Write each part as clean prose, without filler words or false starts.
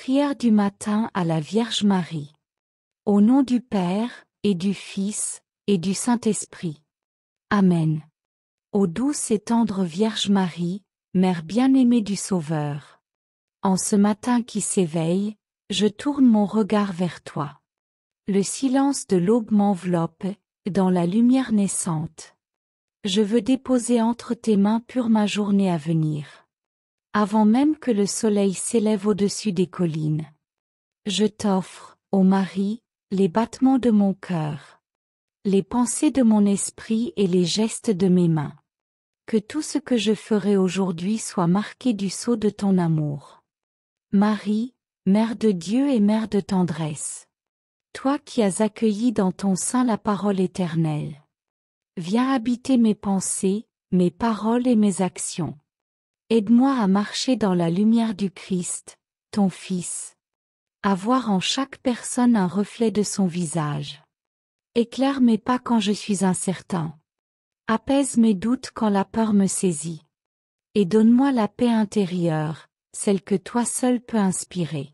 Prière du matin à la Vierge Marie. Au nom du Père, et du Fils, et du Saint-Esprit. Amen. Ô douce et tendre Vierge Marie, Mère bien-aimée du Sauveur. En ce matin qui s'éveille, je tourne mon regard vers toi. Le silence de l'aube m'enveloppe, dans la lumière naissante. Je veux déposer entre tes mains pures ma journée à venir. Avant même que le soleil s'élève au-dessus des collines. Je t'offre, ô Marie, les battements de mon cœur, les pensées de mon esprit et les gestes de mes mains. Que tout ce que je ferai aujourd'hui soit marqué du sceau de ton amour. Marie, Mère de Dieu et Mère de tendresse. Toi qui as accueilli dans ton sein la parole éternelle. Viens habiter mes pensées, mes paroles et mes actions. Aide-moi à marcher dans la lumière du Christ, ton Fils. À voir en chaque personne un reflet de son visage. Éclaire mes pas quand je suis incertain. Apaise mes doutes quand la peur me saisit. Et donne-moi la paix intérieure, celle que toi seul peux inspirer.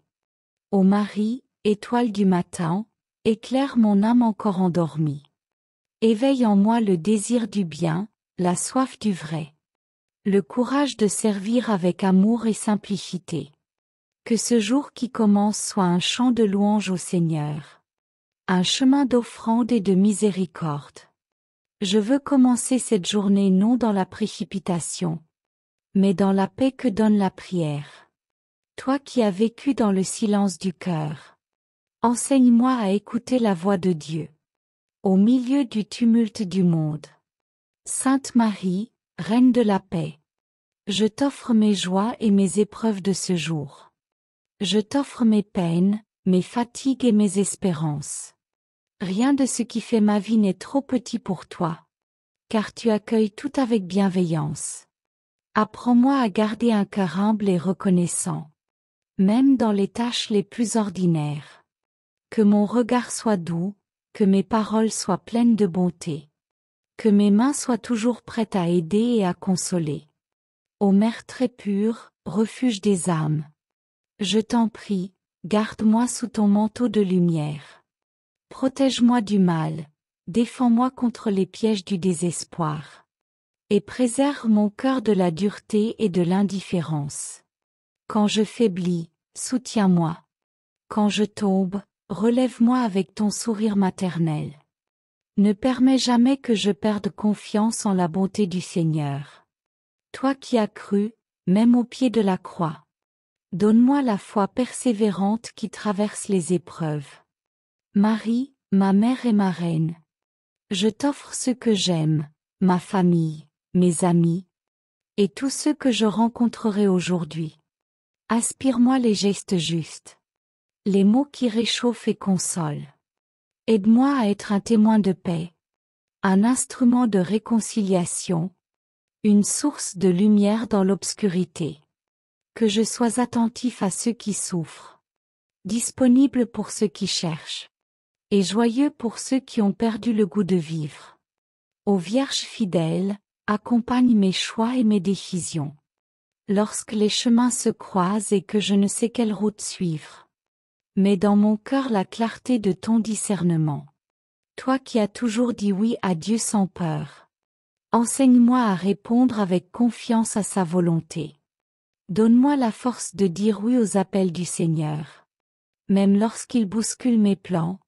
Ô Marie, étoile du matin, éclaire mon âme encore endormie. Éveille en moi le désir du bien, la soif du vrai. Le courage de servir avec amour et simplicité. Que ce jour qui commence soit un chant de louange au Seigneur. Un chemin d'offrande et de miséricorde. Je veux commencer cette journée non dans la précipitation, mais dans la paix que donne la prière. Toi qui as vécu dans le silence du cœur, enseigne-moi à écouter la voix de Dieu. Au milieu du tumulte du monde. Sainte Marie, Reine de la paix. Je t'offre mes joies et mes épreuves de ce jour. Je t'offre mes peines, mes fatigues et mes espérances. Rien de ce qui fait ma vie n'est trop petit pour toi. Car tu accueilles tout avec bienveillance. Apprends-moi à garder un cœur humble et reconnaissant. Même dans les tâches les plus ordinaires. Que mon regard soit doux, que mes paroles soient pleines de bonté. Que mes mains soient toujours prêtes à aider et à consoler. Ô Mère très pure, refuge des âmes. Je t'en prie, garde-moi sous ton manteau de lumière. Protège-moi du mal, défends-moi contre les pièges du désespoir. Et préserve mon cœur de la dureté et de l'indifférence. Quand je faiblis, soutiens-moi. Quand je tombe, relève-moi avec ton sourire maternel. Ne permets jamais que je perde confiance en la bonté du Seigneur. Toi qui as cru, même au pied de la croix. Donne-moi la foi persévérante qui traverse les épreuves. Marie, ma mère et ma reine. Je t'offre ceux que j'aime, ma famille, mes amis, et tous ceux que je rencontrerai aujourd'hui. Aspire-moi les gestes justes. Les mots qui réchauffent et consolent. Aide-moi à être un témoin de paix. Un instrument de réconciliation. Une source de lumière dans l'obscurité. Que je sois attentif à ceux qui souffrent. Disponible pour ceux qui cherchent. Et joyeux pour ceux qui ont perdu le goût de vivre. Ô Vierge fidèle, accompagne mes choix et mes décisions. Lorsque les chemins se croisent et que je ne sais quelle route suivre. Mets dans mon cœur la clarté de ton discernement. Toi qui as toujours dit oui à Dieu sans peur. Enseigne-moi à répondre avec confiance à sa volonté. Donne-moi la force de dire oui aux appels du Seigneur. Même lorsqu'il bouscule mes plans.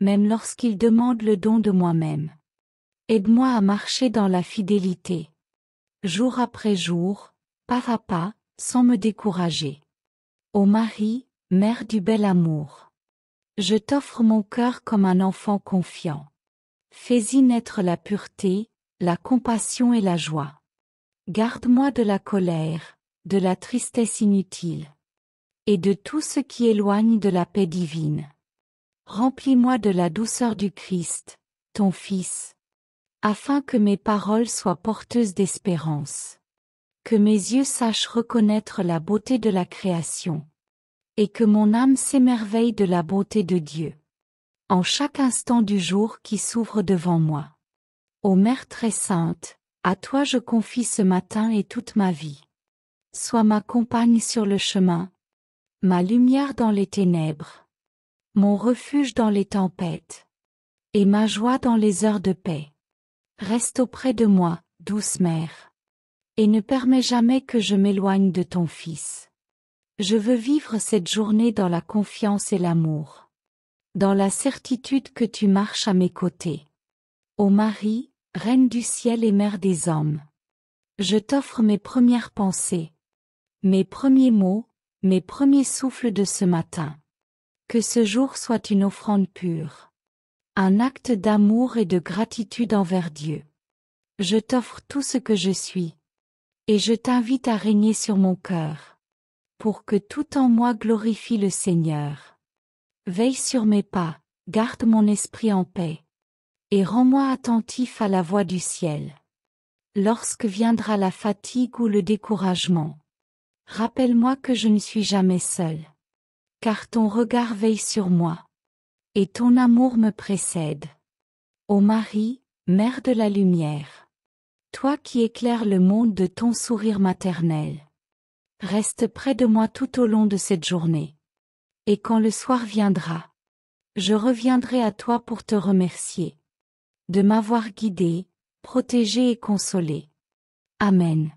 Même lorsqu'il demande le don de moi-même. Aide-moi à marcher dans la fidélité. Jour après jour, pas à pas, sans me décourager. Ô Marie, Mère du bel amour. Je t'offre mon cœur comme un enfant confiant. Fais-y naître la pureté, la compassion et la joie. Garde-moi de la colère, de la tristesse inutile. Et de tout ce qui éloigne de la paix divine. Remplis-moi de la douceur du Christ, ton Fils. Afin que mes paroles soient porteuses d'espérance. Que mes yeux sachent reconnaître la beauté de la création. Et que mon âme s'émerveille de la bonté de Dieu. En chaque instant du jour qui s'ouvre devant moi. Ô Mère très sainte, à toi je confie ce matin et toute ma vie. Sois ma compagne sur le chemin. ma lumière dans les ténèbres, mon refuge dans les tempêtes, et ma joie dans les heures de paix. Reste auprès de moi, douce mère, et ne permets jamais que je m'éloigne de ton Fils. Je veux vivre cette journée dans la confiance et l'amour, dans la certitude que tu marches à mes côtés. Ô Marie, Reine du ciel et Mère des hommes, je t'offre mes premières pensées, mes premiers mots, mes premiers souffles de ce matin. Que ce jour soit une offrande pure, un acte d'amour et de gratitude envers Dieu. Je t'offre tout ce que je suis, et je t'invite à régner sur mon cœur, pour que tout en moi glorifie le Seigneur. Veille sur mes pas, garde mon esprit en paix, et rends-moi attentif à la voix du ciel. Lorsque viendra la fatigue ou le découragement, rappelle-moi que je ne suis jamais seul, car ton regard veille sur moi, et ton amour me précède. Ô Marie, Mère de la lumière, toi qui éclaires le monde de ton sourire maternel, reste près de moi tout au long de cette journée. Et quand le soir viendra, je reviendrai à toi pour te remercier de m'avoir guidé, protégé et consolé. Amen.